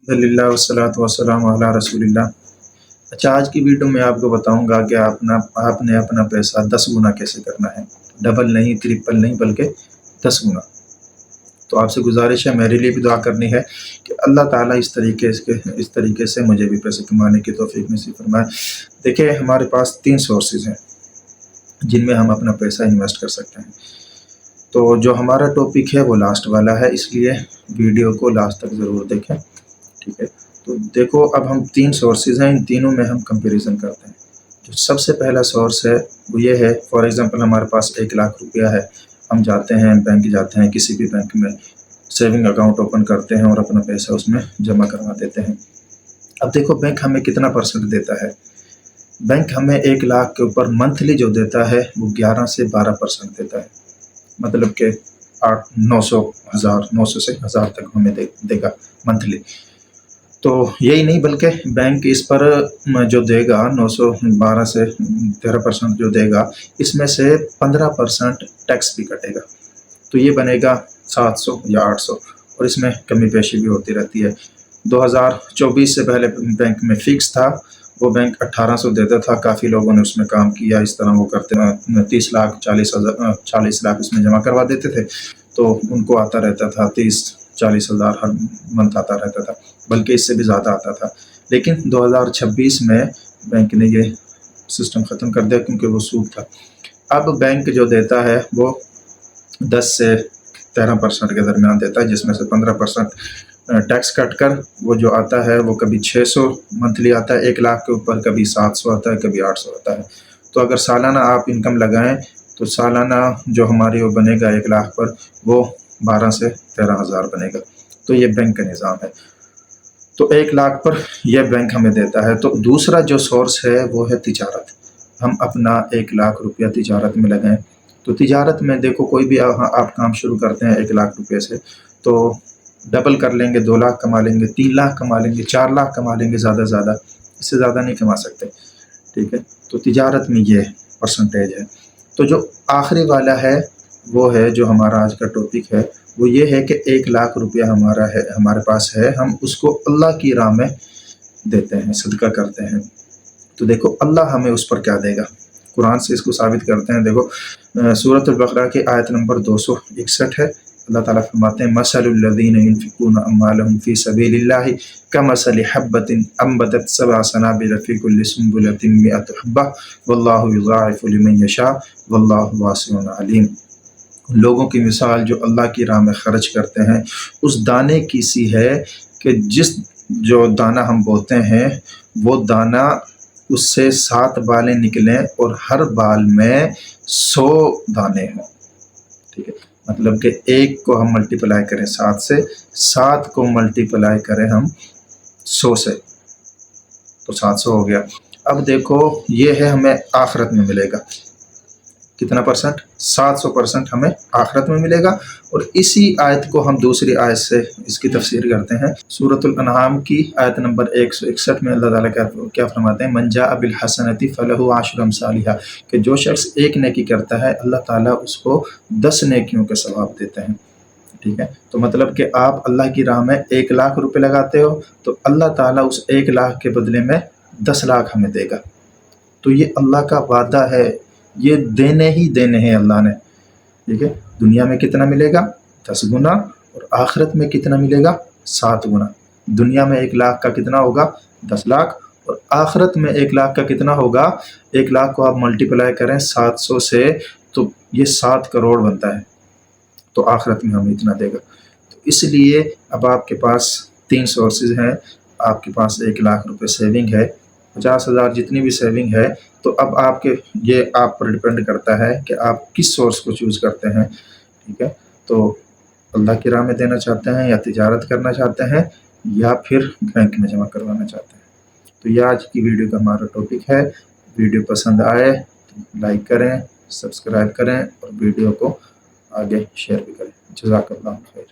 अल्हम्दुलिल्लाह वस्सलातु वस्सलामु अला रसूलिल्लाह। अच्छा, आज की वीडियो में आपको बताऊंगा कि आपने अपना पैसा 10 गुना कैसे करना है। डबल नहीं, ट्रिपल नहीं, बल्कि 10 गुना। तो आपसे गुजारिश है, मेरे लिए भी दुआ करनी है कि अल्लाह ताला इस तरीके से मुझे भी पैसे कमाने की तौफीक नसीब फरमाए। देखिए, हमारे पास 3 सोर्सेज हैं जिनमें हम अपना पैसा इन्वेस्ट कर सकते हैं। तो जो हमारा टॉपिक है वो लास्ट वाला है, इसलिए वीडियो को लास्ट तक ज़रूर देखें। ठीक है, तो देखो, अब हम 3 सोर्सेज हैं, इन तीनों में हम कंपैरिजन करते हैं। जो सबसे पहला सोर्स है वो ये है, फॉर एग्जांपल हमारे पास 1 लाख रुपया है। हम जाते हैं, बैंक जाते हैं, किसी भी बैंक में सेविंग अकाउंट ओपन करते हैं और अपना पैसा उसमें जमा करवा देते हैं। अब देखो, बैंक हमें कितना परसेंट देता है। बैंक हमें 1 लाख के ऊपर मंथली जो देता है वो 11 से 12% देता है। मतलब कि 900 से 1000 तक हमें देगा मंथली। तो यही नहीं, बल्कि बैंक इस पर जो देगा 912 से 13% जो देगा, इसमें से 15% टैक्स भी कटेगा। तो ये बनेगा 700 या 800, और इसमें कमी पेशी भी होती रहती है। 2024 से पहले बैंक में फिक्स था, वो बैंक 1800 देता था। काफ़ी लोगों ने उसमें काम किया, इस तरह वो करते 30 लाख 40 लाख इसमें जमा करवा देते थे। तो उनको आता रहता था 30-40 हज़ार हर मंथ आता रहता था, बल्कि इससे भी ज़्यादा आता था। लेकिन 2026 में बैंक ने ये सिस्टम ख़त्म कर दिया, क्योंकि वो सूद था। अब बैंक जो देता है वो 10 से 13% के दरमियान देता है, जिसमें से 15% टैक्स कट कर वो जो आता है वो कभी 600 मंथली आता है 1 लाख के ऊपर, कभी 700 आता है, कभी 800 आता है। तो अगर सालाना आप इनकम लगाएं तो सालाना जो हमारी वो बनेगा 1 लाख पर, वो 12 से 13 हज़ार बनेगा। तो ये बैंक का निज़ाम है। तो 1 लाख पर यह बैंक हमें देता है। तो दूसरा जो सोर्स है वो है तिजारत। हम अपना 1 लाख रुपया तिजारत में लगाएं। तो तिजारत में देखो, कोई भी आप काम शुरू करते हैं 1 लाख रुपये से, तो डबल कर लेंगे, 2 लाख कमा लेंगे, 3 लाख कमा लेंगे, 4 लाख कमा लेंगे, ज़्यादा ज़्यादा, इससे ज़्यादा नहीं कमा सकते। ठीक है, तो तिजारत में ये परसेंटेज है। तो जो आखिरी वाला है वो है, जो हमारा आज का टॉपिक है, वो ये है कि 1 लाख रुपया हमारे पास है, हम उसको अल्लाह की राह में देते हैं, सदका करते हैं। तो देखो, अल्लाह हमें उस पर क्या देगा। कुरान से इसको साबित करते हैं। देखो, सूरत अल-बक़रा की आयत नंबर 261 है। अल्लाह ताला फरमाते हैं, मसलुल्लज़ीना युनफ़िक़ूना अम्वालहुम फ़ी सबीलिल्लाहि कमसलि हब्बतिन अम्बतत सबअ सनाबिल फ़ी कुल्लि सुंबुलतिन मिअतु हब्बह वल्लाहु युज़ाइफ़ु लिमन यशा वल्लाहु वासिउन अलीम। लोगों की मिसाल जो अल्लाह की राह में खर्च करते हैं, उस दाने की सी है कि जो दाना हम बोते हैं, वो दाना उससे 7 बालें निकलें और हर बाल में 100 दाने हों। ठीक है, मतलब कि 1 को हम मल्टीप्लाई करें 7 से, 7 को मल्टीप्लाई करें हम 100 से, तो 700 हो गया। अब देखो, ये है हमें आखिरत में मिलेगा कितना परसेंट, 700% हमें आखिरत में मिलेगा। और इसी आयत को हम दूसरी आयत से इसकी तफसीर करते हैं। सूरतुल अनआम की आयत नंबर 161 में अल्लाह ताला क्या फरमाते हैं, मन जाअ बिल हसनति फलहु अशरु अमसालिहा, कि जो शख्स 1 नेकी करता है, अल्लाह ताला उसको 10 नेकियों के सवाब देते हैं। ठीक है, तो मतलब कि आप अल्लाह की राह में 1 लाख रुपए लगाते हो, तो अल्लाह ताला उस 1 लाख के बदले में 10 लाख हमें देगा। तो ये अल्लाह का वादा है, ये देने ही देने हैं अल्लाह ने। ठीक है, दुनिया में कितना मिलेगा, 10 गुना, और आखिरत में कितना मिलेगा, 7 गुना। दुनिया में 1 लाख का कितना होगा, 10 लाख, और आखिरत में 1 लाख का कितना होगा, 1 लाख को आप मल्टीप्लाई करें 700 से, तो ये 7 करोड़ बनता है। तो आखिरत में हमें इतना देगा। तो इसलिए अब आपके पास 3 सोर्सेज हैं। आपके पास 1 लाख रुपए सेविंग है, 50,000 जितनी भी सेविंग है। तो अब ये आप पर डिपेंड करता है कि आप किस सोर्स को चूज़ करते हैं। ठीक है, तो अल्लाह की राह में देना चाहते हैं, या तिजारत करना चाहते हैं, या फिर बैंक में जमा करवाना चाहते हैं। तो यह आज की वीडियो का हमारा टॉपिक है। वीडियो पसंद आए तो लाइक करें, सब्सक्राइब करें, और वीडियो को आगे शेयर भी करें। जज़ाकल्लाह खैर।